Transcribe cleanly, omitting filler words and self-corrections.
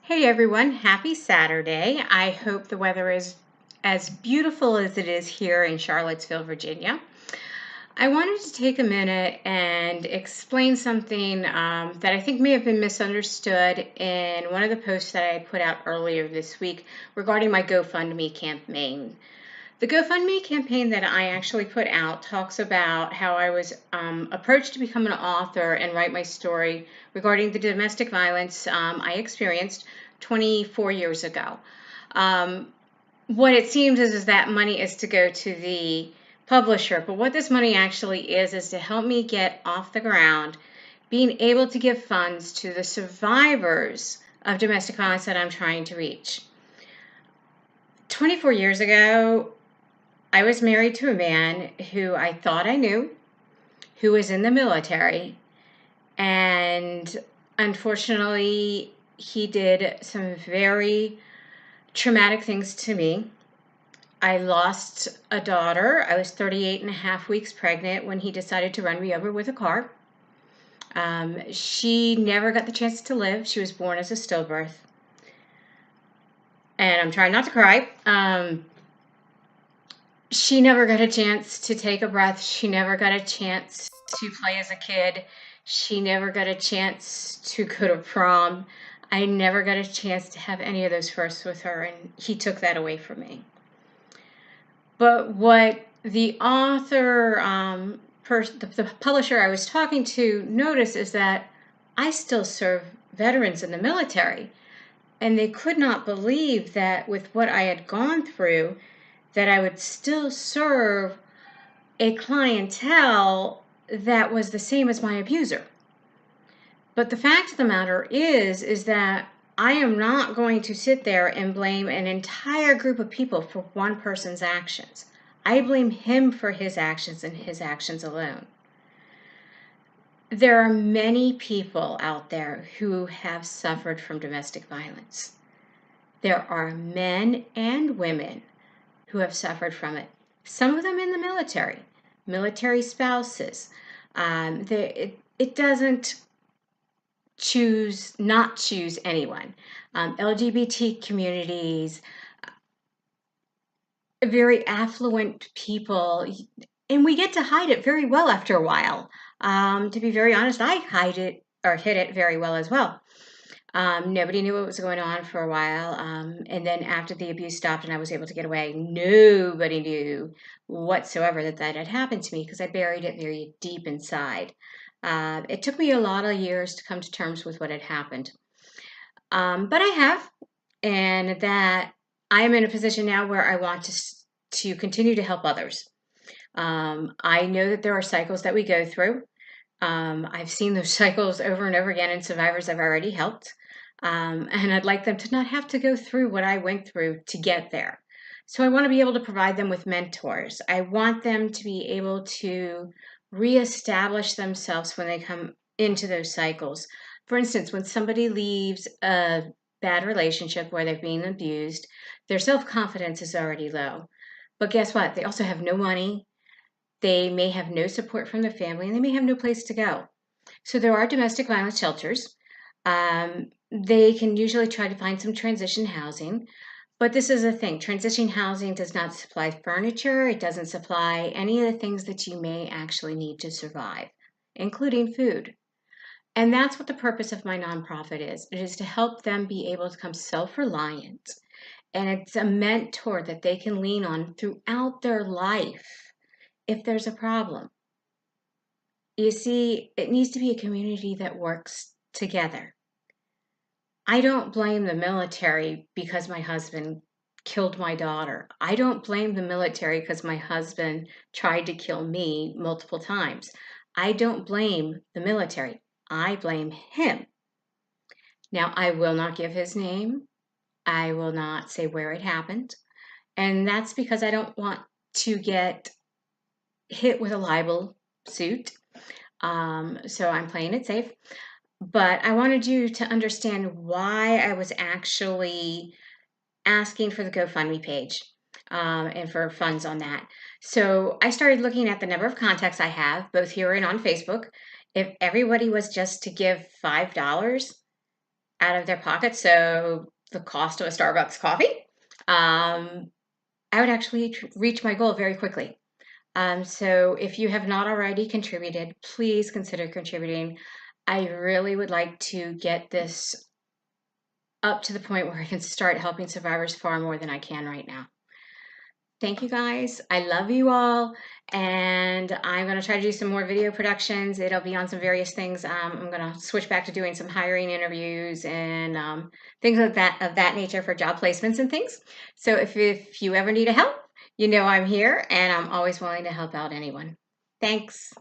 Hey everyone, happy Saturday. I hope the weather is as beautiful as it is here in Charlottesville, Virginia. I wanted to take a minute and explain something that I think may have been misunderstood in one of the posts that I put out earlier this week regarding my GoFundMe campaign. The GoFundMe campaign that I actually put out talks about how I was approached to become an author and write my story regarding the domestic violence I experienced 24 years ago. Um, what it seems is that money is to go to the publisher, but what this money actually is to help me get off the ground, being able to give funds to the survivors of domestic violence that I'm trying to reach. 24 years ago, I was married to a man who I thought I knew, who was in the military, and unfortunately, he did some very traumatic things to me. I lost a daughter. I was 38 and a half weeks pregnant when he decided to run me over with a car. She never got the chance to live. She was born as a stillbirth. And I'm trying not to cry. She never got a chance to take a breath. She never got a chance to play as a kid. She never got a chance to go to prom. I never got a chance to have any of those firsts with her, and he took that away from me. But what the author, the publisher I was talking to noticed is that I still serve veterans in the military, and they could not believe that with what I had gone through, that I would still serve a clientele that was the same as my abuser. But the fact of the matter is that I am not going to sit there and blame an entire group of people for one person's actions. I blame him for his actions and his actions alone. There are many people out there who have suffered from domestic violence. There are men and women who have suffered from it. Some of them in the military spouses. It doesn't not choose anyone. LGBT communities, very affluent people, and we get to hide it very well after a while. To be very honest, I hide it or hid it very well as well. Nobody knew what was going on for a while. And then after the abuse stopped and I was able to get away, nobody knew whatsoever that had happened to me because I buried it very deep inside. It took me a lot of years to come to terms with what had happened. But I have, and that I am in a position now where I want to continue to help others. I know that there are cycles that we go through. I've seen those cycles over and over again in survivors I've already helped. And I'd like them to not have to go through what I went through to get there. So I want to be able to provide them with mentors. I want them to be able to reestablish themselves when they come into those cycles. For instance, when somebody leaves a bad relationship where they've been abused, their self-confidence is already low. But guess what? They also have no money. They may have no support from the family, and they may have no place to go. So there are domestic violence shelters. They can usually try to find some transition housing. But this is the thing, transition housing does not supply furniture. It doesn't supply any of the things that you may actually need to survive, including food. And that's what the purpose of my nonprofit is. It is to help them be able to become self-reliant. And it's a mentor that they can lean on throughout their life if there's a problem. You see, it needs to be a community that works together. I don't blame the military because my husband killed my daughter. I don't blame the military because my husband tried to kill me multiple times. I don't blame the military. I blame him. Now, I will not give his name. I will not say where it happened. And that's because I don't want to get hit with a libel suit. So I'm playing it safe. But I wanted you to understand why I was actually asking for the GoFundMe page and for funds on that. So I started looking at the number of contacts I have, both here and on Facebook. If everybody was just to give $5, out of their pocket, so the cost of a Starbucks coffee, I would actually reach my goal very quickly. So if you have not already contributed, please consider contributing. I really would like to get this up to the point where I can start helping survivors far more than I can right now. Thank you guys. I love you all. And I'm going to try to do some more video productions. It'll be on some various things. I'm going to switch back to doing some hiring interviews and things of that nature for job placements and things. So if you ever need a help, you know I'm here and I'm always willing to help out anyone. Thanks.